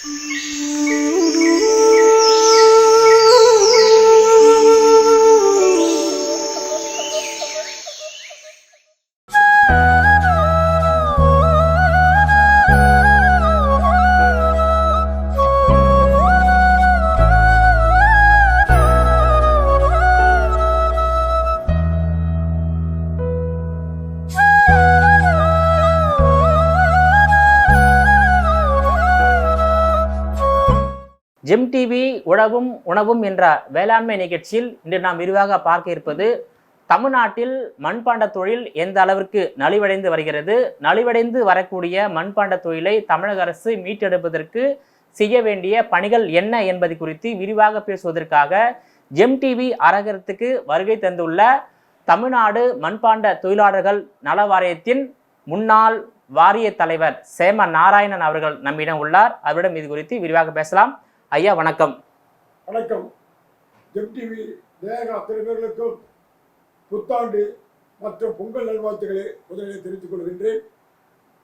GeM TV உழவும் உணவும் என்ற வேளாண்மை நிகழ்ச்சியில் இன்று நாம் விரிவாக பார்க்க இருப்பது தமிழ்நாட்டில் மண்பாண்ட தொழில் எந்த அளவிற்கு நலிவடைந்து வருகிறது, நலிவடைந்து வரக்கூடிய மண்பாண்ட தொழிலை தமிழக அரசு மீட்டெடுப்பதற்கு செய்ய வேண்டிய பணிகள் என்ன என்பது குறித்து விரிவாக பேசுவதற்காக ஜெம் டிவி அரங்கத்துக்கு வருகை தந்துள்ள தமிழ்நாடு மண்பாண்ட தொழிலாளர்கள் நல வாரியத்தின் முன்னாள் வாரிய தலைவர் சேம நாராயணன் அவர்கள் நம்மிடம் உள்ளார். அவரிடம் இது குறித்து விரிவாக பேசலாம். ஐயா வணக்கம். வணக்கம். ஜெம் டிவி நேயர்கள் அத்தனை பேர்களுக்கும் புத்தாண்டு மற்றும் பொங்கல் நல்வாழ்த்துக்களை முதலில் தெரிவித்துக் கொள்கின்றேன்.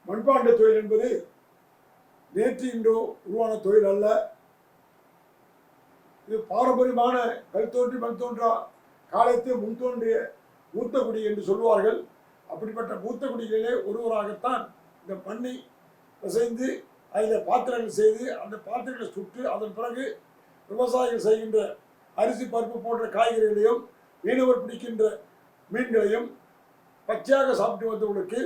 மண்பாண்ட தொழில் என்பது நேற்று இன்றோ உருவான தொழில் அல்ல. இது பாரம்பரியமான கல் தோன்றி மண் தோன்றா காலத்தை முன் தோன்றிய மூத்தக்குடி என்று சொல்வார்கள். அப்படிப்பட்ட மூத்தக்குடிகளிலே ஒருவராகத்தான் இந்த மண்ணை பிசைந்து அதில் பாத்திரங்கள் செய்து அந்த பாத்திரங்களை சுட்டு அதன் பிறகு விவசாயிகள் செய்கின்ற அரிசி பருப்பு போன்ற காய்கறிகளையும் மீனவர் பிடிக்கின்ற மீன்களையும் பச்சையாக சாப்பிட்டு வந்தவர்களுக்கு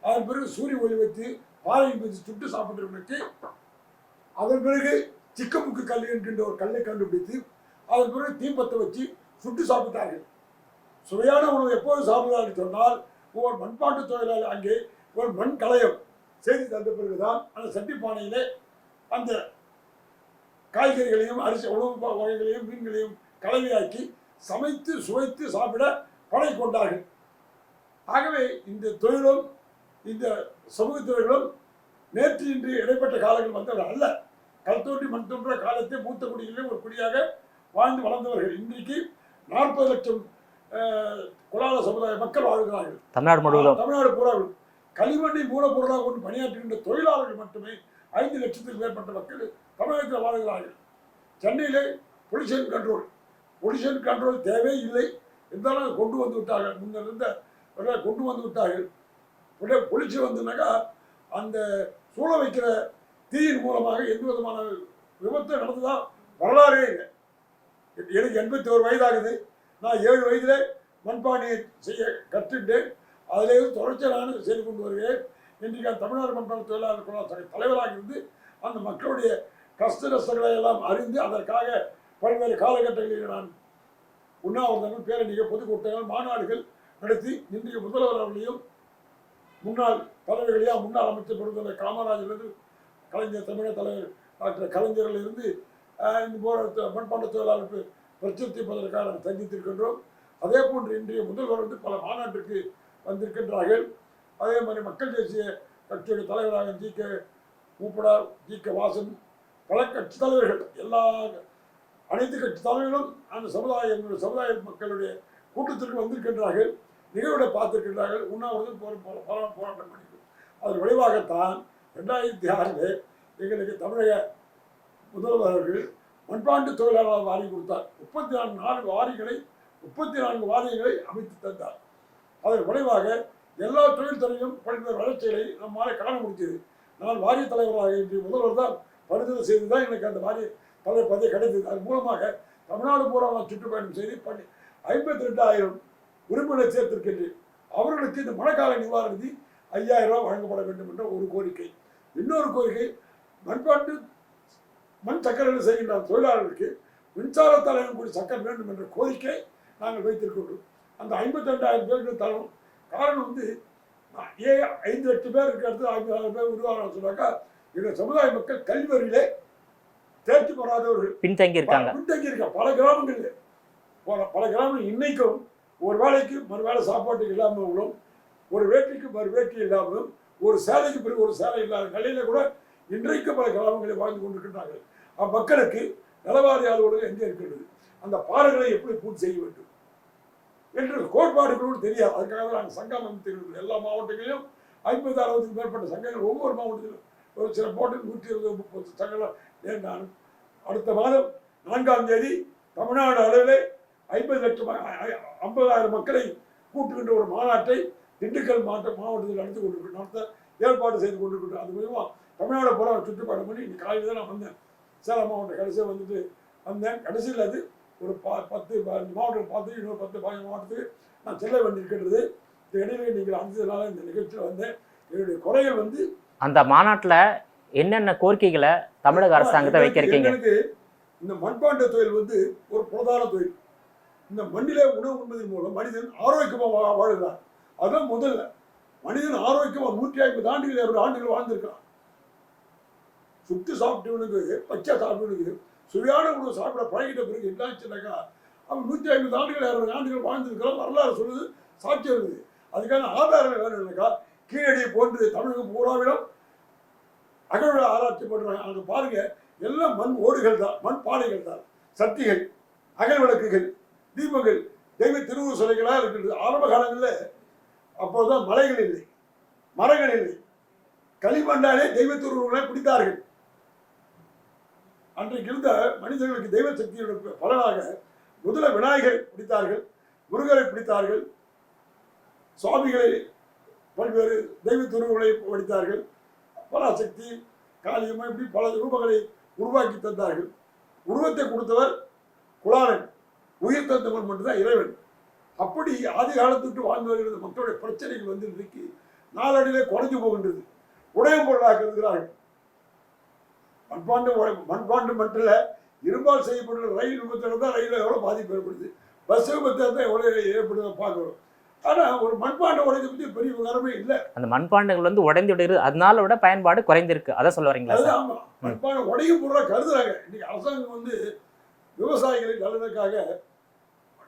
அதன் பிறகு சூரிய ஒளி வைத்து பாறையின் மீது சுட்டு சாப்பிட்டவர்களுக்கு அதன் பிறகு சிக்கமுக்கு கல் என்கின்ற ஒரு கல்லை கண்டுபிடித்து அதன் பிறகு தீப்பத்தை வச்சு சுட்டு சாப்பிட்டார்கள். சுவையான உணவு எப்போது சாப்பிடுறார்கள் சொன்னால் ஒரு மண்பாட்டு தொழிலாளர் அங்கே ஒரு மண் களையம் செய்து தந்த பிறகுதான் அந்த சட்டி பானையிலே அந்த காய்கறிகளையும் அரிசி உணவு வகைகளையும் மீன்களையும் கலவையாக்கி சமைத்து சுவைத்து சாப்பிட பழகி கொண்டார்கள். ஆகவே இந்த தொழிலும் இந்த சமூக தொழிலும் நேற்று இன்று இடைப்பட்ட காலங்கள் வந்தவர் அல்ல. கல் தோன்றி மண் தோன்ற காலத்தை மூத்த குடிகளிலே ஒரு குடியாக வாழ்ந்து வளர்ந்தவர்கள். இன்றைக்கு 40 லட்சம் குலால சமுதாய மக்கள் வாழ்கிறார்கள் தமிழ்நாடு பூரா. களிமண்ணை மூலப்பொருளாக கொண்டு பணியாற்றுகின்ற தொழிலாளர்கள் மட்டுமே 5 லட்சத்துக்கு மேற்பட்ட மக்கள் தமிழகத்தில் வாழ்கிறார்கள். சென்னையிலே பொல்யூஷன் கண்ட்ரோல் தேவை இல்லை இருந்தாலும் கொண்டு வந்து விட்டார்கள். முன்னிருந்த கொண்டு வந்து விட்டார்கள். பொல்யூஷன் வந்துனாக்கா அந்த சூழ வைக்கிற தீயின் மூலமாக எந்த விதமான விபத்து நடந்ததா வரலாறே இல்லை. எனக்கு 81 வயதாகுது. நான் 7 வயதிலே மண்பானையை செய்ய கற்றுட்டேன். அதிலிருந்து தொடர்ச்சியான செய்து கொண்டு வருகிறேன். இன்றைக்கு தமிழ்நாடு மண்பாண்ட தொழிலாளர் சங்க தலைவராக இருந்து அந்த மக்களுடைய கஷ்ட நஷ்டங்களை எல்லாம் அறிந்து அதற்காக பல்வேறு காலகட்டங்களில் நான் உண்ணாவிரதங்கள், பேரணிகள், பொதுக்கூட்டங்கள், மாநாடுகள் நடத்தி இன்றைய முதல்வர் அவர்களையும் முன்னாள் தலைவர்களையும் முன்னாள் அமைச்சர் பொறுத்தவரை காமராஜிலிருந்து கலைஞர், தமிழக தலைவர் டாக்டர் கலைஞரிலிருந்து இந்த போராட்ட மண்பாண்ட தொழிலாளருக்கு பிரச்சனை தீர்ப்பதற்காக நாங்கள் சந்தித்திருக்கின்றோம். அதே போன்று இன்றைய முதல்வர் வந்து பல மாநாட்டிற்கு வந்திருக்கின்றார்கள். அதே மாதிரி மக்கள் தேசிய கட்சியுடைய தலைவராக ஜி.கே. மூப்பனார், ஜி.கே. வாசன், பல கட்சி தலைவர்கள், அனைத்து கட்சி தலைவர்களும் அந்த சமுதாய மக்களுடைய கூட்டத்திற்கு வந்திருக்கின்றார்கள். நிகழ்வுகளை பார்த்திருக்கின்றார்கள். உண்ணாவிரதம் போராட்டம் பண்ணிட்டு அதன் விளைவாகத்தான் 2006 எங்களுக்கு தமிழக முதல்வர் அவர்கள் மண்பாண்டு தொழிலாளர் வாரி கொடுத்தார். 34 வாரியங்களை அமைத்து தந்தார். அதன் விளைவாக எல்லா தொழில்துறையும் பல்வேறு வளர்ச்சிகளை நம்மால் காண முடிஞ்சது. நான் வாரிய தலைவராக இன்று முதல்வர் தான் பரிந்துரை செய்து தான் எனக்கு அந்த வாரிய தலைவர் பதவி கிடைத்தது. அதன் மூலமாக தமிழ்நாடு பூரா நான் சுற்றுப்பயணம் செய்து 52,000 உறுப்பினரை சேர்த்திருக்கின்றேன். அவர்களுக்கு இந்த மழைக்கால நிவாரண நிதி 5,000 ரூபாய் வழங்கப்பட வேண்டும் என்ற ஒரு கோரிக்கை. இன்னொரு கோரிக்கை, மண் சக்கரைகள் செய்கின்ற தொழிலாளர்களுக்கு மின்சாரத்தால் கூடிய சக்கரை வேண்டும் என்ற கோரிக்கை நாங்கள் வைத்திருக்கின்றோம். அந்த 52,000 பேருக்கு தரணும். காரணம் வந்து 5 லட்சம் பேர் இருக்கிறது 5,000 பேர் உருவாக சொன்னாக்கா எங்கள் சமுதாய மக்கள் கல்வியிலே தேர்ச்சி பெறாதவர்கள் பின்தங்கி இருக்காங்க. பல கிராமங்கள் இன்னைக்கும் ஒரு வேலைக்கு மறு வேலை சாப்பாட்டுக்கு இல்லாமலும், ஒரு வேட்டிக்கு மறு வேட்டி இல்லாமலும், ஒரு சேலைக்கு பிறகு ஒரு சேலை இல்லாத நிலையில கூட இன்றைக்கு பல கிராமங்களை வாழ்ந்து கொண்டிருக்கின்றார்கள். மக்களுக்கு நலவாரிய அலுவலகம் எங்கே இருக்கிறது, அந்த பாறைகளை எப்படி பூர்த்தி செய்ய வேண்டும் என்ற கோட்பாடுகளோடு தெரியாது. அதுக்காக நாங்கள் சங்கம் அமைத்திருக்கிறோம். எல்லா மாவட்டங்களிலும் 50-60க்கும் மேற்பட்ட சங்கங்கள், ஒவ்வொரு மாவட்டத்திலும் ஒரு சில போட்டு 120-130 சங்கங்கள் நான் அடுத்த மாதம் 4ஆம் தேதி தமிழ்நாடு அளவில் 50,000 மக்களை கூட்டுகின்ற ஒரு மாநாட்டை திண்டுக்கல் மாவட்டத்தில் நடத்த ஏற்பாடு செய்து கொண்டிருக்கின்றோம். அது மூலமாக தமிழ்நாடு பூரா சுற்றுப்பயணம் பண்ணி இன்னைக்கு காலையில் தான் நான் வந்தேன். சேலம் மாவட்டம் கடைசியாக வந்துட்டு வந்தேன். கடைசியில் அது ஒரு 10-15 மாவட்டம் பார்த்து இன்னொரு 10-15 மாவட்டத்துக்கு நான் செல்ல வேண்டியிருக்கின்றது. இந்த இடையில நீங்கள் அஞ்சதுனால இந்த நிகழ்ச்சியில் வந்தேன். என்னுடைய குறைகள் வந்து அந்த மாநாட்டில் என்னென்ன கோரிக்கைகளை தமிழக அரசாங்கத்தை வைக்கிறீங்க? எங்களுக்கு இந்த மண்பாண்ட தொழில் வந்து ஒரு பிரதான தொழில். இந்த மண்ணிலே உணவு உண்பதன் மூலம் மனிதன் ஆரோக்கியமாக வாழ்கிறார். அதுதான் முதல்ல. மனிதன் ஆரோக்கியமாக 150 ஆண்டுகள் 200 ஆண்டுகள் வாழ்ந்திருக்கான். சுட்டு சாப்பிட்டவனுக்கு பச்சை சாப்பிட்டவனுக்கு சுவையான உணவு சாப்பிட பழகிட்ட பிறகு என்னாச்சுனாக்கா அவன் 150 ஆண்டுகள் 200 ஆண்டுகள் வாழ்ந்திருக்கிறான். வரலாறு சொல்லுது, சாட்சியம் இருக்குது. அதுக்கான ஆதாரங்கள் வேணும்னாக்கா கீழடியை போன்று தமிழகம் பூராவிடம் அகழ்வு ஆராய்ச்சி பண்ணுறாங்க. அங்கே பாருங்க, எல்லாம் மண் ஓடுகள் தான், மண் பானைகள் தான், சக்திகள், அகல் விளக்குகள், தீபங்கள், தெய்வ திருவுருவ சிலைகளாக இருக்கிறது. ஆரம்ப காலங்களில் அப்போதுதான் மலைகள் இல்லை, மரங்கள் இல்லை, களிமண்ணாலே தெய்வ திருவுருவங்களை பிடித்தார்கள். அன்றைக்கு இருந்த மனிதர்களுக்கு தெய்வ சக்தியோட பலனாக முதல விநாயகரை பிடித்தார்கள், முருகரை பிடித்தார்கள், சுவாமிகளை பல்வேறு தெய்வ திருவுருவங்களை படித்தார்கள், பராசக்தி, காளியம்மா, இப்படி பல ரூபங்களை உருவாக்கி தந்தார்கள். உருவத்தை கொடுத்தவர் குலாரன், உயிர் தந்தவன் மட்டும்தான் இறைவன். அப்படி ஆதி காலத்துக்கு வாழ்ந்து வருகிற மக்களுடைய பிரச்சனைகள் வந்து இன்றைக்கு நாளடியிலே குறைஞ்சு போகின்றது. உடையும் பொருளாக இருக்கிறார்கள். மண்பாண்டு மட்டும் இல்லை, இரும்பால் செய்யப்படுற ரயில் விபத்தில் தான் ரயிலில் எவ்வளோ பாதிப்பு ஏற்படுது, பஸ் விபத்தில் தான் எவ்வளோ ஏற்படுத பார்க்குறோம். ஆனால் ஒரு மண்பாண்டை உடையதை பற்றி பெரிய விவரமே இல்லை. அந்த மண்பாண்டங்கள் வந்து உடைந்து விடுகிறது, அதனால விட பயன்பாடு குறைந்திருக்கு. அதை சொல்ல வரீங்களா? அது ஆமாம், மண்பாண்டை உடையும் பொருளாக கருதுறாங்க. இன்னைக்கு அரசாங்கம் வந்து விவசாயிகளின் நலனுக்காக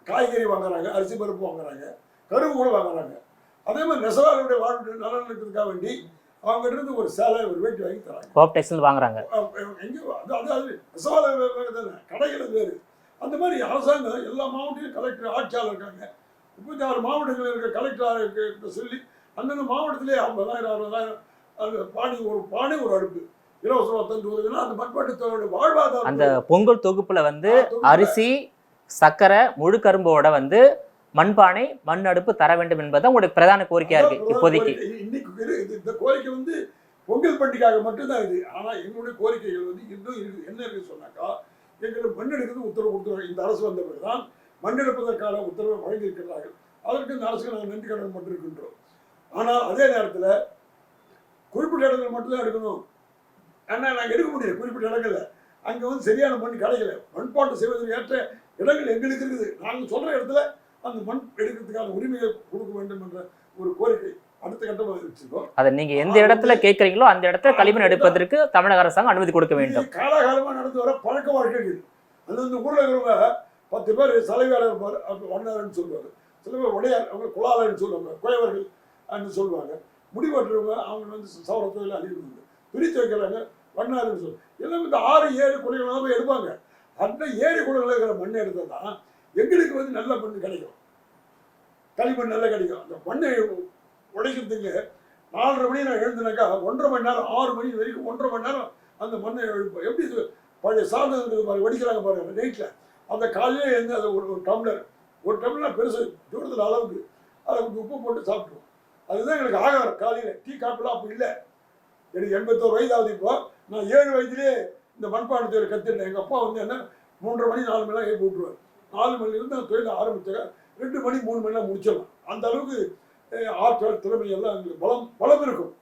காய்கறி வாங்குறாங்க, அரிசி பருப்பு வாங்குறாங்க, கரும்பு கூட வாங்குறாங்க. அதே மாதிரி நெசவாளருடைய வாழ்க்கை நலனுக்காக வேண்டி அவங்க இருந்து ஒரு சேலை, ஒரு வேட்டி வாங்கி தராங்க, கோஆப்டெக்ஸ்ல வாங்குறாங்க. எங்கேயோ அது நெசவாளர் தானே, கடைகள் வேறு. அந்த மாதிரி அரசாங்கம் எல்லா மாவட்டத்திலும் கலெக்டர், ஆட்சியாளர் இருக்காங்க. 36 மாவட்டங்களில் இருக்க கலெக்டர் சொல்லி அந்தந்த மாவட்டத்திலே 50,000 60,000 அந்த ஒரு பானை ஒரு அடுப்பு இலவசமாக தந்து உதவினா அந்த மண்பாட்டுத்தோட வாழ்வாதாரம். அந்த பொங்கல் தொகுப்புல வந்து அரிசி, சர்க்கரை, முழு கரும்போட வந்து மண்பானை, மண் அடுப்பு தர வேண்டும் என்பது உங்களுடைய பிரதான கோரிக்கையா இருக்கு இப்போதைக்கு. இன்னைக்கு இந்த கோரிக்கை வந்து பொங்கல் பண்டிகைக்காக மட்டும்தான் இது. ஆனா எங்களுடைய கோரிக்கைகள் வந்து இன்னும் இருக்கு. என்ன இருக்கு சொன்னாக்கா, எங்களுக்கு மண் எடுக்கிறது உத்தரவு கொடுத்துருவாங்க. இந்த அரசு வந்த பிறகுதான் மண் எடுப்பதற்கான உத்தரவை வழங்கியிருக்கிறார்கள். அதற்கு இந்த அரசுக்கு நாங்கள் நன்றி கடன் பட்டிருக்கின்றோம். ஆனால் அதே நேரத்தில் குறிப்பிட்ட இடங்கள் மட்டும்தான் எடுக்கணும். ஆனால் நாங்கள் எடுக்க முடியல குறிப்பிட்ட இடங்கள்ல. அங்கே வந்து சரியான மண் கிடைக்கல. மண்பாட்டு செய்வதற்கு ஏற்ற இடங்கள் எங்களுக்கு இருக்குது. நாங்கள் சொல்கிற இடத்துல அந்த மண் எடுக்கிறதுக்கான உரிமையை கொடுக்க வேண்டும் என்ற ஒரு கோரிக்கை அடுத்த கட்டமாக வச்சிருக்கோம். அதை நீங்க எந்த இடத்துல கேட்குறீங்களோ அந்த இடத்துல களிமண் எடுப்பதற்கு தமிழக அரசாங்கம் அனுமதி கொடுக்க வேண்டும். காலகாலமாக நடந்து வர பழக்க வாழ்க்கைகள். அந்தந்த ஊரில் இருக்கிறவங்க 10 பேர் தலைவாளர் இருப்பார், வண்ணாரன்னு சொல்லுவாங்க. சில பேர் உடையார், அவங்க குலாளர்னு சொல்லுவாங்க, குயவர்கள் சொல்லுவாங்க. முடிவெட்டுறவங்க அவங்க வந்து சவர தொழில் அறிவிப்பாங்க, பிரித்து வைக்கிறாங்க, வண்ணாருன்னு சொல்லுவாங்க. எல்லாம் இந்த 6-7 குலைகளாக போய் எடுப்பாங்க. அந்த 7 குலைகளில் இருக்கிற மண்ணை எடுத்தால் தான் எங்களுக்கு வந்து நல்ல மண் கிடைக்கும், களிமண் நல்லா கிடைக்கும். அந்த மண்ணை உடைக்கிறதுக்கு 4:30 மணி நான் எழுந்தினாக்கா 1.5 மணி நேரம், 6 மணி வரைக்கும் 1.5 மணி நேரம் அந்த மண்ணை எழுப்போம். எப்படி பழைய சாதனங்கள் வெடிக்கிறாங்க பாருங்க நைட்டில். அந்த காலையிலே எழுந்து அதை ஒரு டம்ளர் பெருசு தூரத்தில் அளவுக்கு அதை உப்பு போட்டு சாப்பிடுவோம். அதுதான் எங்களுக்கு ஆகாரம். காலையில் டீ காப்பிலாம் அப்போ இல்லை. எனக்கு 81 வயதாகுது. இப்போ நான் 7 வயதிலே இந்த மண்பாண்டு தொழில் கற்றுட்டேன். எங்கள் அப்பா வந்து என்ன 3:30 மணி 4 மணிலாம் எழுப்பி விட்டுருவார். 4 மணிலேருந்து அந்த தொழிலை ஆரம்பித்தாங்க 2 மணி 3 மணிலாம் முடிச்சிடலாம். அந்த அளவுக்கு ஆற்றல், திறமை எல்லாம் எங்களுக்கு பலம் இருக்கும்.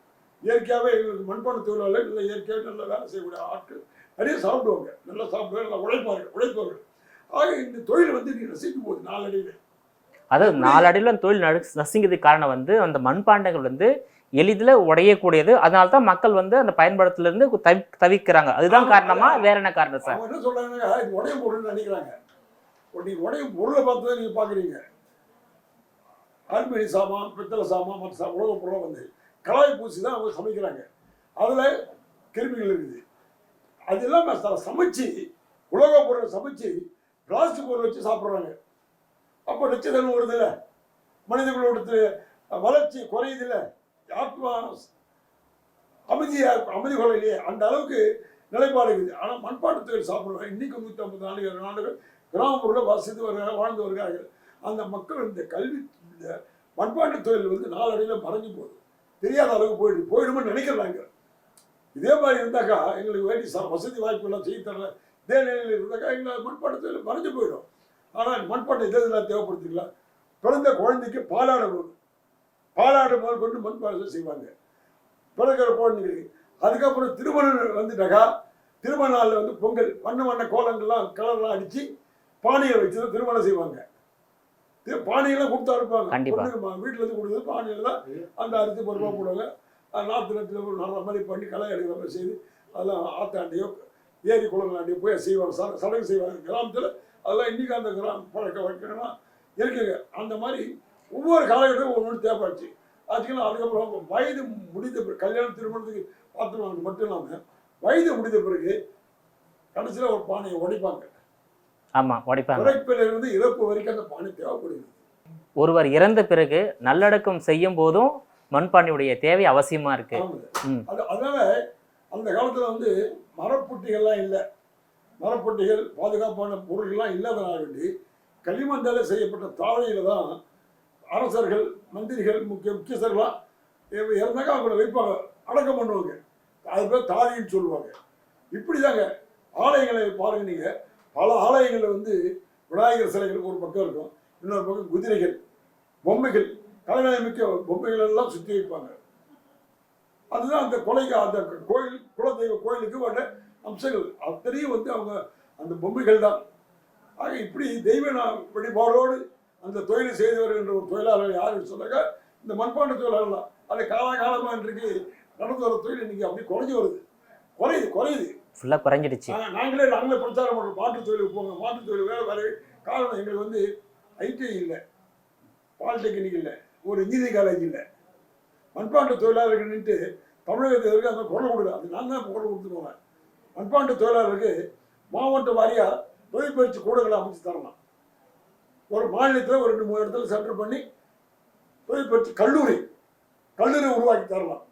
இயற்கையாகவே எங்களுக்கு மண்பாண்டு தொழிலாளர்கள் இல்லை, இயற்கையாகவே நல்லா வேலை செய்யக்கூடிய ஆட்கள் நிறைய சாப்பிடுவாங்க, நல்லா சாப்பிடுவாங்க, நல்லா உழைப்பார்கள். ஆக இந்த தொழில் வந்து நீங்கள் நசிக்கும் போது நாளடைவில், அதாவது நாளடைவில் அந்த தொழில் நசுங்கிறதுக்கு காரணம் வந்து அந்த மண்பாண்டங்கள் வந்து எளிதில் உடையக்கூடியது. அதனால தான் மக்கள் வந்து அந்த பயன்பாட்டிலிருந்து தவிக்கிறாங்க. அதுதான் காரணமா, வேற என்ன காரணம் சார்? அவங்க என்ன சொல்றாங்கன்னா, இது உடையும் பொருள்னு நினைக்கிறாங்க. உடையும் பொருளை பார்த்து தான் நீங்கள் பார்க்குறீங்க. அலுமினி சாமான், பித்தளை சாமான், மற்ற உலக பொருளை வந்து கலாய் பூசி தான் அவங்க சமைக்கிறாங்க. அதில் கிருமிகள் இருக்குது. அது இல்லாமல் சமைச்சு உலக பொருளை சமைச்சு பிளாஸ்டிக் பொருள் வச்சு சாப்பிட்றாங்க. அப்போ நச்சுத்தன்மை வருதில்ல, மனிதர்களோட வளர்ச்சி குறையுதில்ல, ஆத்மா அமைதி கொள்ள இல்லையே. அந்த அளவுக்கு நிலைப்பாடு இருக்குது. ஆனால் மண்பாண்ட தொழில் சாப்பிடுவாங்க. இன்னைக்கு 150 ஆண்டுகள் ஆண்டுகள் கிராமப்புறத்தில் வசித்து வருகிறார்கள், வாழ்ந்து வருகிறார்கள். அந்த மக்கள் இந்த கல்வி இந்த மண்பாண்ட தொழில் வந்து நாளடைவில் மறைஞ்சு போகுது, தெரியாத அளவுக்கு போயிடும்னு நினைக்கிறாங்க. இதே மாதிரி இருந்தாக்கா எங்களுக்கு வேண்டி வசதி வாய்ப்புகள்லாம் செய்து தரல, இதே நிலையில் இருந்தாக்கா எங்களை மண்பாண்ட தொழில் மறைஞ்சு போயிடும். ஆனால் மண்பாண்டம் இதெல்லாம் தேவைப்படுத்திக்கலாம். பிறந்த குழந்தைக்கு பாலாடுறது, பாலாடு முதல் கொண்டு மண்பாண்டம் செய்வாங்க பிறக்கிற குழந்தைங்களுக்கு. அதுக்கப்புறம் திருமணம் வந்துட்டாக்கா திருமண நாளில் வந்து பொங்கல் வண்ண கோலங்கள்லாம் கலர்லாம் அடித்து பானையை வச்சு தான் திருமணம் செய்வாங்க. பானையெல்லாம் கொடுத்தா இருப்பாங்க, வீட்டில் இருந்து கொடுத்தது பானையில் தான் அந்த அரிசி பருப்பாக போடுவாங்க. நாற்று நட்டில் ஒரு நல்ல மாதிரி பண்ணி களை எடுக்கிற மாதிரி செய்து அதெல்லாம் ஆத்தாண்டியோ ஏரி குளங்களாண்டியோ போய் செய்வாங்க, சடங்கு செய்வாங்க கிராமத்தில். அதெல்லாம் இன்றைக்கி அந்த பழக்க வழக்கம்லாம் இருக்குங்க. அந்த மாதிரி ஒவ்வொரு காலகட்டமும் ஒன்று தேவைப்படுச்சு. அதுக்கப்புறம் வயது முடிந்த பிறகு கல்யாணம் திருமணத்துக்கு பார்த்துருவாங்க மட்டும் இல்லாமல் வயது முடிந்த பிறகு கடைசியில் ஒரு பானையை உடைப்பாங்க. ஆமாம், உடைப்பாங்க. பிறப்பிலிருந்து இறப்பு வரைக்கும் அந்த பானை தேவைப்படுகிறது. ஒருவர் இறந்த பிறகு நல்லடக்கம் செய்யும் போதும் மண்பானையுடைய தேவை அவசியமா இருக்கு. அதனால அந்த காலத்தில் வந்து மரப்பொட்டிகள்லாம் இல்லை, மரப்பொட்டிகள் பாதுகாப்பான பொருள்கள்லாம் இல்லாதனால வேண்டி களிமண்ணால செய்யப்பட்ட தாழையில தான் அரசர்கள் மந்திரிகள் முக்கியஸ்தர்களாம் இறந்தாக்க அவங்கள வைப்பாங்க, அடக்கம் பண்ணுவாங்க. அது பேர் தாழின்னு சொல்லுவாங்க. இப்படி தாங்க ஆலயங்களை பாருங்க. நீங்கள் பல ஆலயங்களில் வந்து விநாயகர் சிலைகள் ஒரு பக்கம் இருக்கும், இன்னொரு பக்கம் குதிரைகள் பொம்மைகள் கலைநயமிக்க பொம்மைகள் எல்லாம் சுற்றி வைப்பாங்க. அதுதான் அந்த கொலைக்கு அந்த கோயில் குலதெய்வ கோயிலுக்கு வந்த அம்சங்கள் அத்தனையும் வந்து அவங்க அந்த பொம்மைகள் தான். ஆக இப்படி தெய்வ வழிபாடோடு அந்த தொழிலை செய்து வருகின்ற ஒரு தொழிலாளர் யாருன்னு சொன்னாக்கா இந்த மண்பாண்ட தொழிலாளர் தான். அது காலகாலமாக இன்றைக்கு நடந்து வர தொழில் இன்னைக்கு அப்படி குறைஞ்சி வருது, குறையுது ஃபுல்லாக குறைஞ்சிடுச்சு. நாங்களே பிரச்சாரம் பண்ணுறோம், மாற்றுத் தொழிலுக்கு போங்க, மாற்றுத் தொழில் வேறு காரணம் எங்களுக்கு வந்து ஐடிஐ இல்லை, பாலிடெக்னிக் இல்லை, ஒரு இன்ஜினியரிங் காலேஜ் இல்லை. மண்பாண்ட தொழிலாளர்கள்ட்டு தமிழகத்திற்கு அந்த குரல் கொடுக்குறேன், அது நான் தான் குரல் கொடுத்து போவேன். மண்பாண்ட தொழிலாளருக்கு மாவட்ட வாரியாக தொழிற்பயிற்சி கூடங்களை அமைச்சு தரலாம். ஒரு மாநிலத்தில் ஒரு 2-3 இடத்துல சென்டர் பண்ணி தொழிற்பயிற்சி கல்லூரி உருவாக்கி தரலாம்.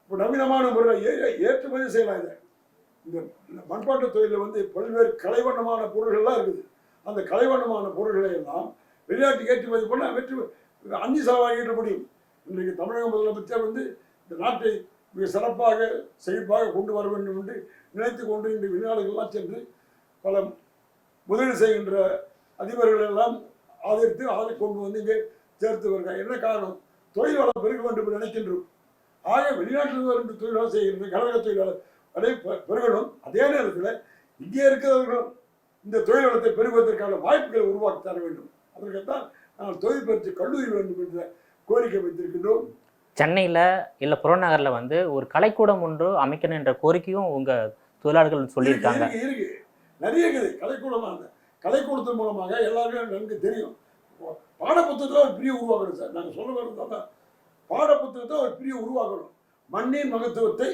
இப்போ நவீனமான முறையில் ஏற்றுமதி செய்யலாம். இதை இந்த மண்பாண்ட தொழிலில் வந்து பல்வேறு கலைவண்ணமான பொருள்கள்லாம் இருக்குது. அந்த கலைவண்ணமான பொருள்களை எல்லாம் வெளிநாட்டுக்கு ஏற்றுமதி பண்ணால் அந்நிய செலவாக ஈட்ட முடியும். இன்றைக்கு தமிழக முதலமைச்சர் வந்து இந்த நாட்டை மிக சிறப்பாக செழிப்பாக கொண்டு வர வேண்டும் என்று நினைத்து கொண்டு இந்த வெளிநாடுகள்லாம் சென்று பல முதலீடு செய்கின்ற அதிபர்கள் எல்லாம் ஆதரித்து கொண்டு வந்து இங்கே சேர்த்து வருகிறார். என்ன காரணம்? தொழில் வளம் பெருக வேண்டும் என்று நினைக்கின்றோம். ஆக வெளிநாட்டில் வருகின்ற தொழிலாளர் செய்கின்ற கழக தொழிலாளர் அதை பெருகணும். அதே நேரத்தில் இங்கே இருக்கிறவர்களும் இந்த தொழில் வளத்தை பெருகுவதற்கான வாய்ப்புகளை உருவாக்கி தர வேண்டும். அதற்குத்தான் நாங்கள் தொழில் பயிற்சி கல்லூரி வேண்டும் என்ற கோரிக்கை வைத்திருக்கின்றோம். சென்னையில் இல்லை புறநகரில் வந்து ஒரு கலைக்கூடம் ஒன்று அமைக்கணும் என்ற கோரிக்கையும் உங்கள் தொழிலாளர்கள் சொல்லியிருக்காங்க. இருக்கு, நிறைய இருக்குது கலைக்கூடம். அந்த கலைக்கூடத்தின் மூலமாக எல்லாருக்கும் நன்கு தெரியும். பாடப்புத்தகத்தில் ஒரு பிரிவு உருவாக்கணும் சார். நாங்கள் சொல்ல வரது தான், பாடப்புத்தகத்தை ஒரு பிரிவு உருவாக்கணும். மண்ணின் மகத்துவத்தை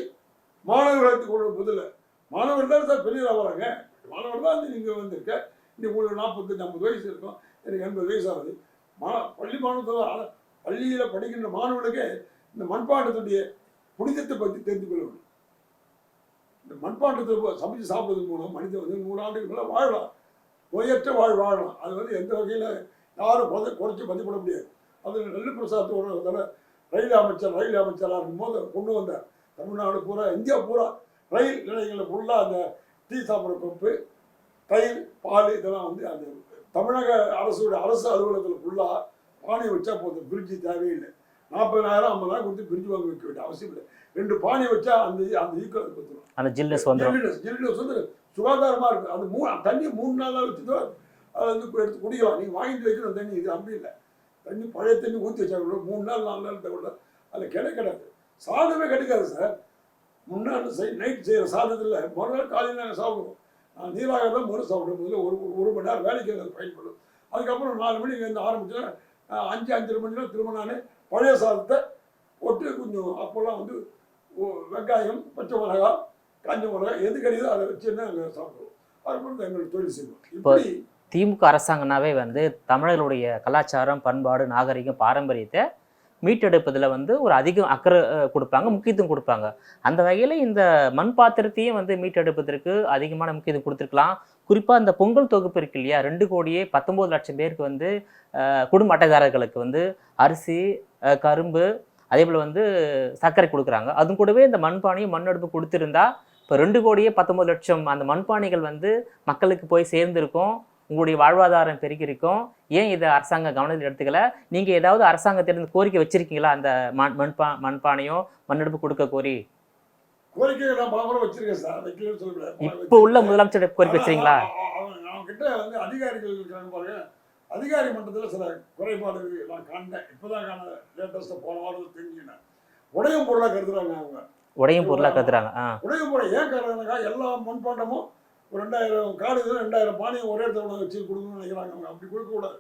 மாணவர்களுக்கு கொண்டு பதில் மாணவர் தான் சார் பெரியதாக வராங்க. மாணவர் தான் நீங்கள் வந்திருக்க, இன்னைக்கு உங்களுக்கு 45-50 வயசு இருக்கும், எனக்கு 80 வயசு ஆகுது. பள்ளி மாணவர்கள் பள்ளியில் படிக்கின்ற மாணவர்களுக்கு இந்த மண்பாண்டத்துடைய புனிதத்தை பற்றி தெரிந்து கொள்ள வேண்டும். இந்த மண்பாண்டத்தை சமைச்சு சாப்பிடுவதன் மூலம் மனிதன் வந்து 100 ஆண்டுகள் மேலே வாழலாம், நோயற்ற வாழலாம். அது வந்து எந்த வகையில் யாரும் குறைச்சி மதிப்பிட முடியாது. அது நெல்லு பிரசாதத்தோட ரயில் அமைச்சராக இருக்கும்போது கொண்டு வந்தார். தமிழ்நாடு பூரா, இந்தியா பூரா ரயில் நிலையங்களில் ஃபுல்லாக அந்த டீ சாப்பிட்ற கப்பு, தயிர், பால் இதெல்லாம் வந்து அந்த தமிழக அரசு அலுவலகத்தில் ஃபுல்லாக பானை வச்சா போதும், பிரிட்ஜு தேவையில்லை. 40,000 50,000 கொடுத்து பிரிட்ஜ் வாங்க வைக்க வேண்டிய அவசியம் இல்லை. 2 பானை வச்சா அந்த ஈக்குவல் கொடுத்துரும். அந்த ஜில்னஸ் வந்து சுகாதாரமாக இருக்குது. அது தண்ணி 3 நாளாக வச்சுதோ அதை வந்து எடுத்து குடிக்கலாம். நீங்கள் வாங்கிட்டு வைக்கணும் தண்ணி. இது அப்படி இல்லை, தண்ணி பழைய தண்ணி ஊற்றி வச்சா கூட 3 நாள் 4 நாள் கூட அதில் கிடைக்காது. சாதமே கிடைக்காது சார். முன்னாள் நைட் செய்கிற சாதத்தில் மறுநாள் காலையில் நாங்கள் சாப்பிடுவோம். நான் நீராக தான் முதல்ல சாப்பிடும் போது ஒரு மணி நேரம் வேலைக்கு அது பயன்படும். அதுக்கப்புறம் 4 மணிக்கு வந்து ஆரம்பிச்சா 5-5:30 மணிலாம் திரும்ப நான் பழைய சாதத்தை போட்டு கொஞ்சம் அப்போல்லாம் வந்து வெங்காயம், பச்சை மிளகா, காஞ்ச மிளகா எது கிடையாதோ அதை வச்சு நாங்கள் சாப்பிடுவோம். அதுக்கப்புறம் எங்களுக்கு தொழில் செய்வோம். இப்படி திமுக அரசாங்கனாவே வந்து தமிழர்களுடைய கலாச்சாரம், பண்பாடு, நாகரிகம், பாரம்பரியத்தை மீட்டெடுப்பதில் வந்து ஒரு அதிக அக்கறை கொடுப்பாங்க, முக்கியத்துவம் கொடுப்பாங்க. அந்த வகையில் இந்த மண் பாத்திரத்தையும் வந்து மீட்டெடுப்பதற்கு அதிகமான முக்கியத்துவம் கொடுத்துருக்கலாம். குறிப்பாக இந்த பொங்கல் தொகுப்பு இருக்கு இல்லையா, 2,19,00,000 பேருக்கு வந்து குடும்ப அட்டைதாரர்களுக்கு வந்து அரிசி, கரும்பு, அதே போல் வந்து சர்க்கரை கொடுக்குறாங்க. அதுவும் கூடவே இந்த மண்பானையும் மண்ணெடுப்பு கொடுத்துருந்தா இப்போ 2,19,00,000 அந்த மண்பானைகள் வந்து மக்களுக்கு போய் சேர்ந்திருக்கும், உங்களுடைய வாழ்வாதாரம் பெருகிருக்கும். ஏன் இதை அரசாங்க கவனத்தில் எடுத்துக்கல? நீங்கள் ஏதாவது அரசாங்கத்திலிருந்து கோரிக்கை வச்சிருக்கீங்களா அந்த மண்பானையோ மண்ணெடுப்பு கொடுக்க கோரி? கோரிக்கைகள் நான் பலமுறை வச்சிருக்கேன் சார், வைக்கலன்னு சொல்லக்கூடாது. இப்போ உள்ள முதலமைச்சர் கோரிக்கை வச்சிருக்கீங்களா? அவங்க கிட்ட வந்து அதிகாரிகள் இருக்காங்க பாருங்க, அதிகாரி மட்டத்தில் சில குறைபாடு நான் காண்டேன். இப்போதான் காண லேட்டஸ்ட்டாக போன வாரத்தில் தெரிஞ்சுக்கினேன். உடையும் பொருளாக கருதுறாங்க அவங்க. உடையும் பொருளாக கருதுறாங்க. உடையும் பொருள் ஏன் கருதுனாக்கா, எல்லா மண்பாண்டமும் ஒரு 2000 காடு 2000 பானையும் ஒரே இடத்துல வச்சு கொடுக்கணும்னு நினைக்கிறாங்க அவங்க. அப்படி கொடுக்கக்கூடாது.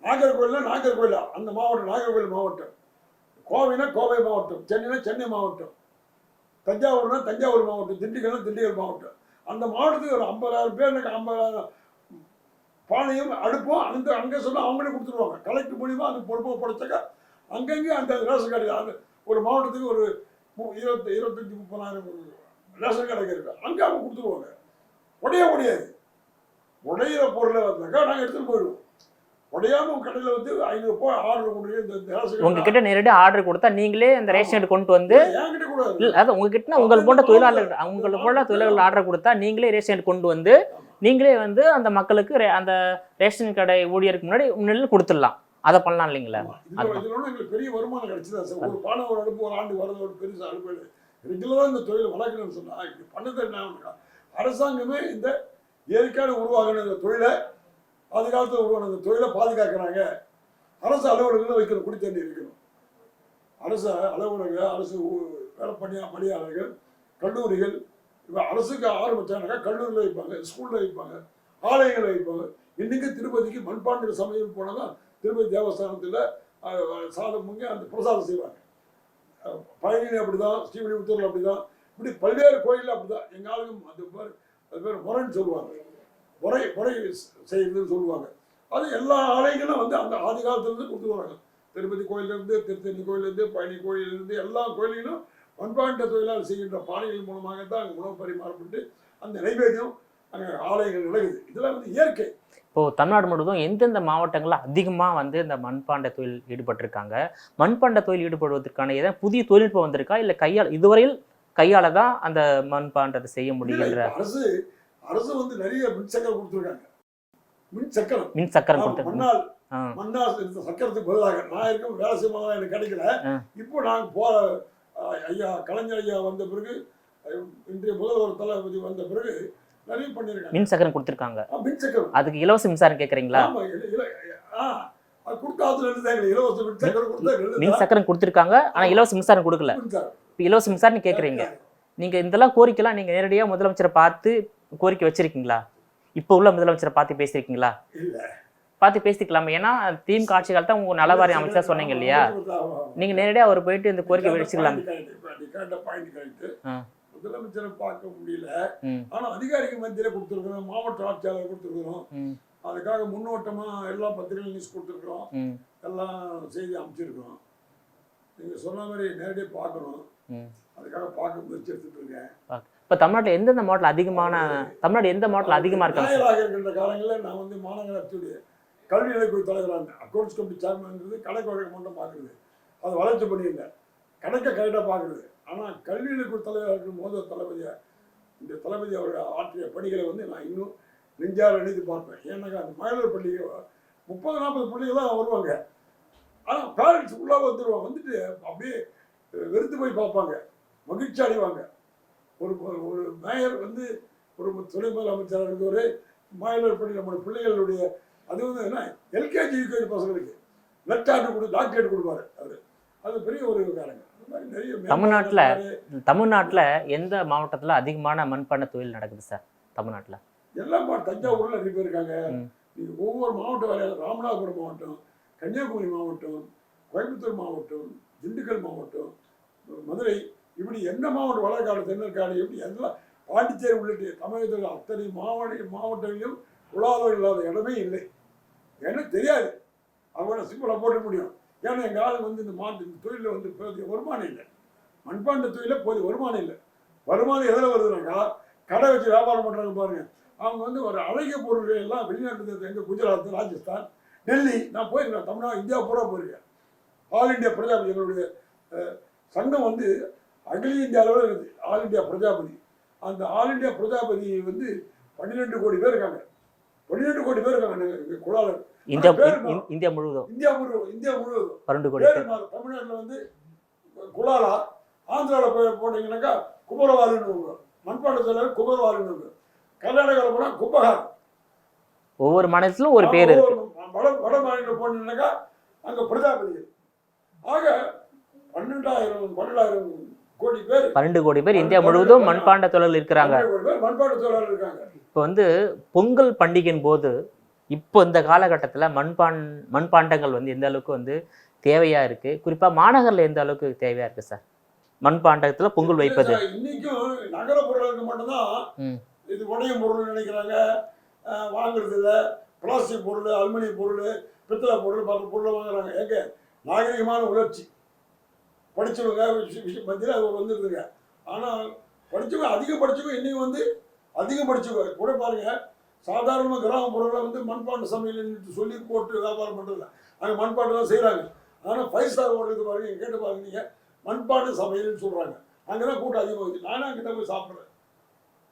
நாகர்கோயிலா அந்த மாவட்டம், நாகர்கோவில் மாவட்டம், கோவைனா கோவை மாவட்டம், சென்னைனா சென்னை மாவட்டம், தஞ்சாவூர்னா தஞ்சாவூர் மாவட்டம், திண்டுக்கல்னா திண்டுக்கல் மாவட்டம். அந்த மாவட்டத்துக்கு ஒரு 50,000 பேர் 50,000 பானையும் அடுப்பும் அங்கே சொன்னால் அவங்களே கொடுத்துருவாங்க. கலெக்டர் மூலிமா அந்த பொறுப்பை படைச்சாக்கா அங்கங்கே அந்த ரேஷன் கார்டு அந்த ஒரு மாவட்டத்துக்கு ஒரு 25-30,000 ரேஷன் கார்டு இருக்கு, அங்கே அவங்க கொடுத்துருவாங்க. முடியாது. உடையிற பொருளை வந்தாக்கா நாங்கள் எடுத்துகிட்டு போயிடுவோம். உடையாம கடையில் வந்து 500 ரூபாய் ஆர்டர் கொண்டு இந்த ரேஷன் உங்ககிட்ட நேரடியாக ஆர்டர் கொடுத்தா நீங்களே அந்த ரேஷன் கார்டு கொண்டு வந்து, என்கிட்ட கூட அதாவது உங்ககிட்ட உங்களை போன்ற தொழிலாளர்கள் ஆர்டர் கொடுத்தா நீங்களே ரேஷன் கார்டு கொண்டு வந்து நீங்களே வந்து அந்த மக்களுக்கு அந்த ரேஷன் கடை ஊழியருக்கு முன்னாடி கொடுத்துடலாம். அதை பண்ணலாம் இல்லைங்களா? எங்களுக்கு பெரிய வருமானம் கிடைச்சதா சார். ஒரு பானை ஒரு அடுப்பு ஒரு ஆண்டு வரது ஒரு பெருசு அடுப்பு ரெகுலராக இந்த தொழில் வளர்க்கணும்னு சொன்னா இப்படி பண்ணது என்ன, அரசாங்கமே இந்த இயற்கையான உருவாகின இந்த தொழிலை ஆதி காலத்தில் உருவான இந்த தொழிலை பாதுகாக்கிறாங்க. அரசு அலுவலகங்களும் வைக்கணும், குடி தண்ணி வைக்கணும். அரசு அலுவலக அரசு வேலை பணியாளர்கள், கல்லூரிகள், இப்போ அரசுக்கு ஆரம்பிச்சானாக்கா கல்லூரியில் வைப்பாங்க, ஸ்கூலில் வைப்பாங்க, ஆலயங்களில் வைப்பாங்க. இன்றைக்கி திருப்பதிக்கு மண்பாண்ட சமையல் போனால் தான் திருப்பதி தேவஸ்தானத்தில் சாதம் முங்க அந்த பிரசாதம் செய்வாங்க. பழனியில் அப்படி தான், ஸ்ரீவில்லிபுத்தூரில் அப்படி தான், இப்படி பல்வேறு கோயிலில் அப்படி தான். எங்கள் ஆளுங்க அது பேர் முறைன்னு சொல்லுவாங்க, முறை செய்யறதுன்னு சொல்லுவாங்க. அது எல்லா ஆலயங்களும் வந்து அந்த ஆதி காலத்துலேருந்து கொடுத்து வராங்க. திருப்பதி கோயிலேருந்து, திருத்தணி கோயிலேருந்து, பழனி கோயிலேருந்து எல்லா கோயில்களும் மண்பாண்ட தொழிலாளர் செய்கின்ற பானைகள் மூலமாக தான் அங்கே உணவு பரிமாறப்பட்டு அந்த நைவேத்தியம் அங்கே ஆலயங்கள் நடக்குது. இதெல்லாம் வந்து இயற்கை. இப்போது தமிழ்நாடு முழுவதும் எந்தெந்த மாவட்டங்களில் அதிகமாக வந்து இந்த மண்பாண்ட தொழில் ஈடுபட்டிருக்காங்க? மண்பாண்ட தொழில் ஈடுபடுவதற்கான ஏதாவது புதிய தொழில்நுட்பம் வந்திருக்கா, இல்லை இதுவரையில் கையால தான் அந்த மண்பாண்டத்தை செய்ய முடியுங்கிற? அரசு வந்து நிறைய மின்சக்கரம் கொடுத்துருக்காங்க. மின்சக்கரம் கொடுத்துருக்காங்க. மண்ணால் இருந்த சக்கரத்துக்கு பதிலாக நான் இருக்கும் வேலை செய்யும்போது எனக்கு கிடைக்கல. இப்போ நாங்கள் போகிற ஐயா கலைஞர் ஐயா வந்த பிறகு, இன்றைய முதல்வர் தளபதி வந்த பிறகு நிறைய பண்ணியிருக்காங்க. மின்சக்கரம் கொடுத்துருக்காங்க. மின்சக்கரம் அதுக்கு இலவச மின்சாரம் கேட்குறீங்களா? அது கொடுத்தாதுல இருந்தாங்க. இலவச மின்சக்கரம் கொடுத்தா மின்சக்கரம் கொடுத்துருக்காங்க, ஆனால் இலவச மின்சாரம் கொடுக்கல. இப்போ இலவச மின்சாரம் கேட்குறீங்க. நீங்கள் இதெல்லாம் கோரிக்கைலாம் நீங்கள் நேரடியாக முதலமைச்சரை பார்த்து கோரிக்கை வச்சிருக்கீங்களா? இப்போ உள்ள முதலமைச்சரை பார்த்து பேசியிருக்கீங்களா? இல்லை, பார்த்து பேசிக்கலாமா? ஏன்னா திமுக ஆட்சி காலத்தை உங்க நலவாரி அமைச்சர் சொன்னீங்க இல்லையா, நீங்க நேரடியாக அவர் போயிட்டு இந்த கோரிக்கை வச்சுக்கலாம். முதலமைச்சரை பார்க்க முடியல, ஆனா அதிகாரிகள் மத்தியில கொடுத்துருக்கோம், மாவட்ட ஆட்சியாளர் கொடுத்துருக்கிறோம். அதுக்காக முன்னோட்டமா எல்லா பத்திரிகை நியூஸ் கொடுத்துருக்கோம், எல்லாம் செய்தி அமைச்சிருக்கோம். நீங்க சொன்ன மாதிரி நேரடியாக பார்க்கணும், அதுக்காக பார்க்க முயற்சி எடுத்துட்டு இருக்கேன். இப்போ தமிழ்நாட்டில் எந்தெந்த மாவட்டத்தில் அதிகமான தமிழ்நாடு எந்த மாவட்டத்தில் அதிகமாக இருக்காங்க? இருக்கின்ற காலங்களில் நான் வந்து மாநகராட்சியுடைய கல்வி நிலைக்குழு தலைவராக அக்கௌண்ட்ஸ் கமிட்டி சேர்மன்றது கணக்கு வழக்கு மட்டும் பார்க்குறது, அது வளர்ச்சி பண்ணியிருந்த கணக்கை கரெக்டாக பார்க்குறது. ஆனால் கல்வி நிலைக்குழு தலைவராக இருக்கும் போது இந்த தளபதி அவர்கள் ஆற்றிய பணிகளை வந்து நான் இன்னும் நெஞ்சால் நினைத்து பார்ப்பேன். ஏன்னாக்கா அந்த மகளிர் பள்ளிக்கு 30-40 பிள்ளைகள் தான் வருவாங்க. ஆனால் பேரண்ட்ஸ் உள்ளே வந்துடுவாங்க, வந்துட்டு அப்படியே வெறுத்து போய் பார்ப்பாங்க, மகிழ்ச்சி அடைவாங்க. ஒரு மேயர் வந்து ஒரு துணை முதலமைச்சராக இருக்க ஒரு மகளிர் பள்ளி நம்மளுடைய பிள்ளைகளுடைய அது வந்து என்ன எல்கேஜி யூகேஜி பசங்களுக்கு லெஃப்ட் டாக்டரேட் கொடுப்பாரு. அது பெரிய ஒரு காரங்க. தமிழ்நாட்டில் எந்த மாவட்டத்தில் அதிகமான மண்பாண்ட தொழில் நடக்குது சார்? தமிழ்நாட்டில் எல்லா தஞ்சாவூரில் நிறைய பேர் இருக்காங்க. ஒவ்வொரு மாவட்டம் வேலையாக ராமநாதபுரம் மாவட்டம், கன்னியாகுமரி மாவட்டம், கோயம்புத்தூர் மாவட்டம், திண்டுக்கல் மாவட்டம், மதுரை, இப்படி எந்த மாவட்டம், வளர்காடு, தென்னற்காடு, எப்படி எல்லாம் பாண்டிச்சேரி உள்ளிட்ட தமிழகத்தில் அத்தனை மாவட்டங்களிலும் உலாதல் இல்லாத இடமே இல்லை. எனக்கு தெரியாது, அவங்க சிம்பிளாக போட்ட முடியும். ஏன்னா எங்கள் ஆள் வந்து இந்த தொழிலில் வந்து போதிய வருமானம் இல்லை, மண்பாண்ட தொழிலில் போதிய வருமானம் இல்லை. வருமானம் எதில் வருதுனாக்கா கடை வச்சு வியாபாரம் பண்ணுறாங்க பாருங்க, அவங்க வந்து ஒரு அழகிய பொருட்கள் எல்லாம் வெளிநாட்டு எங்கள் குஜராத், ராஜஸ்தான், டெல்லி, நான் போயிருக்கேன், தமிழ்நாடு, இந்தியா பூரா போயிருக்கேன். ஆல் இண்டியா பிரஜாபதி எங்களுடைய சங்கம் வந்து அகில இந்திய அளவில் இருக்குது. ஆல் இண்டியா பிரஜாபதி, அந்த ஆல் இண்டியா பிரஜாபதி வந்து 12 கோடி பேர் இருக்காங்க. 12 கோடி பேர் இருக்காங்க குலாலர். இந்தியா முழுவதும் 12 கோடி பேர். தமிழ்நாட்டில் வந்து குலாலா, ஆந்திராவில் போட்டீங்கன்னாக்கா குமரவாலுன்னு, மண்பாண்ட தொழிலாளர் குமரவாலுன்னு, கர்நாடகாவில் போனால் கும்பகார். ஒவ்வொரு மாநிலத்திலும் ஒரு பேர் இருக்கு. வட மாநிலம் போனீங்கன்னாக்கா அங்கே பிரஜாபதி. ஆக 12,000 கோடி பேர், 12 கோடி பேர் இந்தியா முழுவதும் மண்பாண்ட தொழில் இருக்கிறாங்க. மண்பாண்ட தொழிலாளர் இருக்காங்க. இப்போ வந்து பொங்கல் பண்டிகையின் போது இப்போ இந்த காலகட்டத்தில் மண்பாண்டங்கள் வந்து எந்த அளவுக்கு வந்து தேவையா இருக்கு, குறிப்பா மாநகரில் எந்த அளவுக்கு தேவையா இருக்கு சார் மண்பாண்டத்துல பொங்கல் வைப்பது? இன்னைக்கும் நகர பொருளுக்கு மட்டும்தான் இது உடையும் பொருள் நினைக்கிறாங்க, வாங்குறது இல்லை. பிளாஸ்டிக் பொருள், அலுமினிய பொருள், பித்தளை பொருள், மற்ற பொருளை வாங்குறாங்க. ஏங்க நாகரிகமான உணர்ச்சி படித்தவங்க மத்தியில் அது வந்துருதுங்க. ஆனால் படித்தவங்க அதிகம் படித்தவங்க இன்னைக்கு வந்து அதிகம் படித்தவங்க கூட பாருங்க, சாதாரணமாக கிராமப்புறங்களில் வந்து மண்பாண்ட சமையல் சொல்லி போட்டு வியாபாரம் பண்ணுறதில்ல, அங்கே மண்பாண்டு தான் செய்கிறாங்க. ஆனால் 5 ஸ்டார் ஹோட்டலுக்கு பாருங்க, கேட்டு பாருங்க நீங்கள், மண்பாண்ட சமையல்னு சொல்கிறாங்க. அங்கே தான் கூட்டம் அதிகமாகுது. நானும் அங்கே தான் போய் சாப்பிட்றேன்.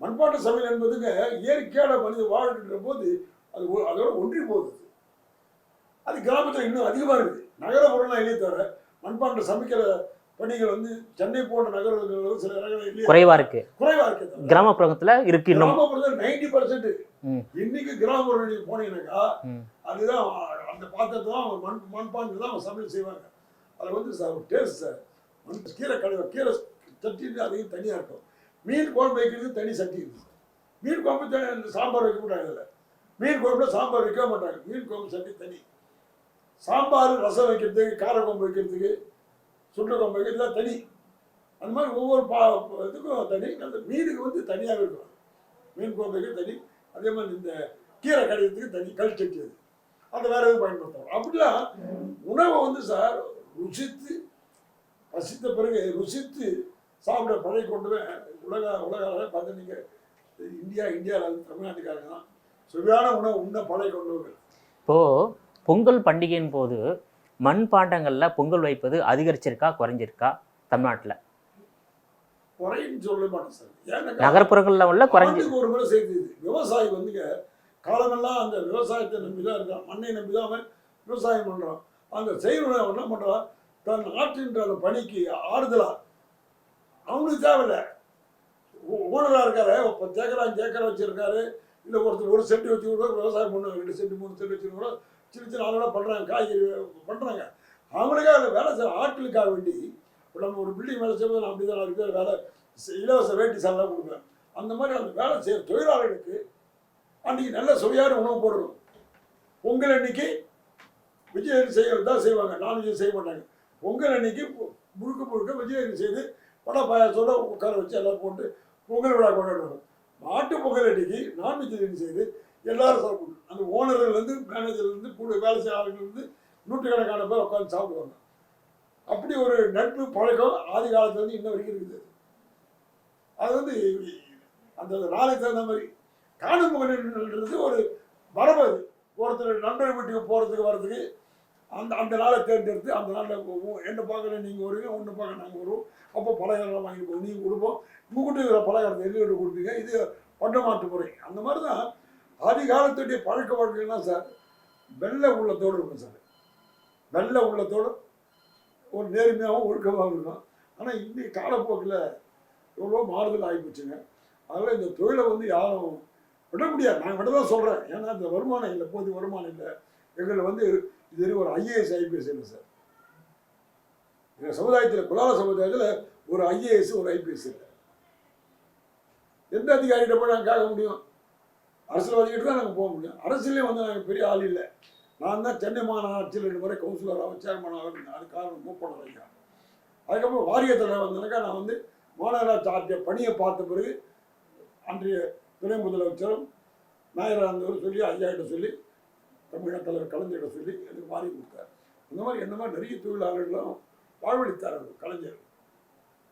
மண்பாண்ட சமையல் என்பதுங்க இயற்கையான மனித வாழ்கின்ற போது அது அதோட ஒன்றி போகுது. அது கிராமத்தில் இன்னும் அதிகமாக இருக்குது. நகர பொருள்லாம் இல்லையே தவிர மண்பாண்ட சமைக்கிற பணிகள் வந்து சென்னை போன்ற நகரங்கள் சில இடங்களில் குறைவா இருக்கு. கிராமப்புறத்துல இருக்கு. கிராமப்புறத்தில் 90% இன்னைக்கு கிராமப்புறம் நீங்க போனீங்கன்னாக்கா அதுதான் அந்த பாத்திரத்தை தான் அவங்க மண்பாண்டு தான் அவங்க சமையல் செய்வாங்க. அது வந்து சார் ஒரு டேஸ்ட் சார். கீரை கீரை சட்டி அதையும் தனியாக இருக்கும். மீன் குழம்பு வைக்கிறது தனி சட்டி இருக்குது. மீன் குழம்பு சாம்பார் வைக்க மாட்டாங்க. அதில் மீன் குழம்புல சாம்பார் வைக்க மாட்டாங்க. மீன் குழம்பு சட்டி தனி. சாம்பார், ரசம் வைக்கிறதுக்கு, கார குழம்பு வைக்கிறதுக்கு, சுண்ட குழம்பு வைக்கிறதுலாம் தனி. அந்த மாதிரி ஒவ்வொரு இதுக்கும் தனி. அந்த மீனுக்கு வந்து தனியாக இருக்கும். மீன் குழம்பு வைக்கிறது தனி. அதே மாதிரி இந்த கீரை கடையிறதுக்கு தனி கல் சட்டி. அது அதை வேற எதுவும் பயன்படுத்துவோம். அப்படிலாம் உணவை வந்து சார் ருசித்து பசித்த பிறகு ருசித்து சாப்பிட பழகி கொண்டு உலக அளவில் பார்த்து நீங்கள் இந்தியாவில் தமிழ்நாட்டுக்காரங்க தான் சுவையான உணவு உண்ண பழகி கொண்டு. இப்போது பொங்கல் பண்டிகையின் போது மண்பாண்டங்களில் பொங்கல் வைப்பது அதிகரிச்சிருக்கா குறைஞ்சிருக்கா தமிழ்நாட்டில்? குறைன்னு சொல்ல மாட்டேன் சார். ஏன்னா நகர்ப்புறங்களில் உள்ள குறைஞ்சி ஒரு முறை செய்து விவசாயி வந்துங்க காலமெல்லாம் அந்த விவசாயத்தை நம்பி தான் இருக்கான். மண்ணை நம்பி தான் அவன் விவசாயம் பண்ணுறான். அந்த செய்வன என்ன பண்ணுறான், தன் நாட்டின்ற அந்த பணிக்கு ஆறுதலா அவனுக்கு தேவையில்லை. ஓனராக இருக்காரு, 10 ஏக்கர் 5 ஏக்கர் வச்சுருக்காரு, இல்லை ஒருத்தர் 1 சென்ட் வச்சு கூட விவசாயம் பண்ணுவாங்க, 2 சென்ட் 3 சென்ட் வச்சு கூட சின்ன சின்ன ஆளுநராக பண்ணுறாங்க, காய்கறி பண்ணுறாங்க. அவங்களுக்காக அந்த வேலை செய்கிற ஆட்களுக்காக வேண்டி இப்போ நம்ம ஒரு பில்டிங் வேலை செய்யும்போது நான் அப்படி தான் இருக்கிற வேலை இலவச வேட்டி சாலாம் கொடுப்பேன். அந்த மாதிரி அந்த வேலை செய்கிற தொழிலாளர்களுக்கு அன்றைக்கி நல்ல சுவையான உணவு போடணும். பொங்கல் அன்னைக்கு வெஜிடேரியன் செய்யறது செய்வாங்க, நான்வெஜ் செய்ய மாட்டாங்க. பொங்கல் அன்னைக்கு முழுக்க வெஜிடேரியன் செய்து வடை பாயாசத்தோட உட்கார வச்சு எல்லாம் போட்டு பொங்கல் விழா கொண்டாடுவாங்க. மாட்டு பொங்கல் அன்னைக்கு நான்வெஜிடேரியன் செய்து எல்லாரும் சாப்பிடணும். அந்த ஓனர்கள்லேருந்து மேனேஜர்லேருந்து கூட வேலை செய்ய ஆளுங்கள்லேருந்து நூற்றுக்கணக்கான பேர் உட்காந்து சாப்பிடுவாங்க. அப்படி ஒரு நட்பு பழக்கம் ஆதி காலத்துலேருந்து இன்ன வரைக்கும் இருக்குது. அது வந்து அந்த நாளைக்கு தகுந்த மாதிரி காணும் பொங்கல்ன்றது ஒரு மரபு. அது ஒருத்தர் நண்பர் வீட்டுக்கு போகிறதுக்கு வர்றதுக்கு அந்த நாளை தேர்ந்தெடுத்து அந்த நாளில் என்ன பார்க்கல நீங்கள் வருவீங்க, ஒன்று பார்க்க நாங்கள் வருவோம். அப்போ பலகாரம் வாங்கி போவோம், நீங்கள் கொடுப்போம், உங்கள்கிட்ட இருக்கிற பலகாரத்தை எங்கள்கிட்ட கொடுப்பீங்க. இது பண்ட மாட்டு முறை. அந்த மாதிரி தான் ஆதி காலத்துடைய பழக்க வழக்கங்கள்லாம் சார் வெள்ளை உள்ளத்தோடு இருக்கும் சார். வெள்ளை உள்ளத்தோடு ஒரு நேர்மையாகவும் ஒழுக்கமாகவும் இருக்கும். ஆனால் இன்னைக்கு காலப்போக்கில் எவ்வளோ மாறுதல் ஆகிப்போச்சுங்க. அதனால் இந்த தொழிலை வந்து யாரும் விட முடியாது. நான் விட தான் சொல்கிறேன். ஏன்னா இந்த வருமானம் இல்லை, போதிய வருமானம் இல்லை. எங்களை வந்து இது ஒரு IAS IPS இல்லை சார். எங்கள் சமுதாயத்தில் குலால சமுதாயத்தில் ஒரு IAS ஒரு IPS இல்லை. எந்த அதிகாரிகிட்ட போய் நாங்கள் கேட்க முடியும்? அரசியல்வாதிகிட்ட தான் நாங்கள் போக முடியும். அரசியலே வந்து நாங்கள் பெரிய ஆள் இல்லை. நான் தான் சென்னை மாநகராட்சியில் 2 முறை கவுன்சிலராக சேர்மனாக இருந்தேன். அது காரணம் மூப்பனர் ஐயா. அதுக்கப்புறம் வாரியத்தில் வந்தனாக்கா நான் வந்து மாநகராட்சி ஆற்றிய பணியை பார்த்த பிறகு அன்றைய துணை முதலமைச்சரும் நாயராந்தவர் சொல்லி ஐயாகிட்ட சொல்லி தமிழக தலைவர் கலைஞர்கிட்ட சொல்லி எனக்கு வாரி கொடுத்தார். இந்த மாதிரி என்ன மாதிரி நிறைய தொழிலாளர்களும் வாழ்வழித்தார்கள் கலைஞர்.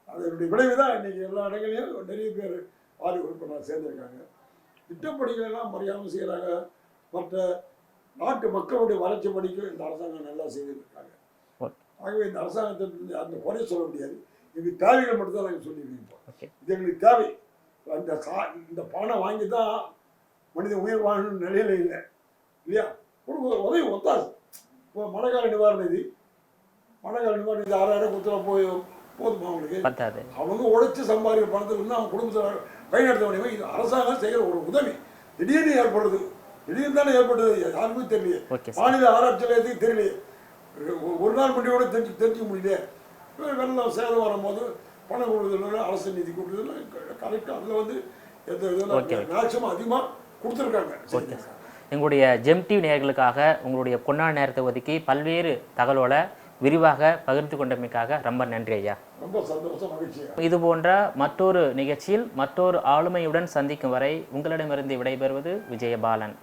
அதனுடைய விளைவு தான் இன்னைக்கு எல்லா இடங்களையும் நிறைய பேர் வாரி உறுப்பினர் சேர்ந்திருக்காங்க. திட்டப்பணிகள் எல்லாம் மறையாமல் செய்கிறாங்க. மற்ற நாட்டு மக்களுடைய வளர்ச்சி பணிக்கும் இந்த அரசாங்கம் நல்லா செய்திருக்காங்க. ஆகவே இந்த அரசாங்கத்தை அந்த குறை சொல்ல முடியாது. எங்களுக்கு தேவைகள் மட்டும்தான் நாங்கள் சொல்லியிருக்கோம். இது எங்களுக்கு தேவை. இந்த பணம் வாங்கி தான் மனித உயிர் வாழணும் நிலையில இல்லை இல்லையா? உதவி ஒத்தாசு. இப்போ மழைக்கால நிவாரண நிதி 6000 கொடுத்தா போதுமா அவங்களுக்கு? அவங்க உழைச்சி சம்பாதிக்கிற பணத்துக்கு வந்து அவங்க குடும்பத்தில் பயனடுத்த முடியுமா? இது அரசாங்கம் செய்கிற ஒரு உதவி. திடீர்னு ஏற்படுது. திடீர்னு தானே ஏற்பட்டது, யாருக்குமே தெரியலையே. மாநில ஆராய்ச்சி நிலையத்துக்கு தெரியலையே. ஒரு நாள் முன்னாடியோட தெரிஞ்சுக்க முடியலையே. வெள்ளம் சேதம் வரும்போது பணம் கொடுக்குறதுல அரசு நிதி கொடுக்குறதுல கரெக்டாக அதில் வந்து எந்த இதில் மேக்சிமம் அதிகமாக கொடுத்துருக்காங்க. எங்களுடைய ஜெம் டிவி நேயர்களுக்காக உங்களுடைய பொன்னான நேரத்தை ஒதுக்கி பல்வேறு தகவலோட விரிவாக பகிர்ந்து கொண்டமைக்காக ரொம்ப நன்றி ஐயா. ரொம்ப சந்தோஷம், மகிழ்ச்சி. இது போன்ற மற்றொரு நிகழ்ச்சியில் மற்றொரு ஆளுமையுடன் சந்திக்கும் வரை உங்களிடமிருந்து விடைபெறுவது விஜயபாலன்.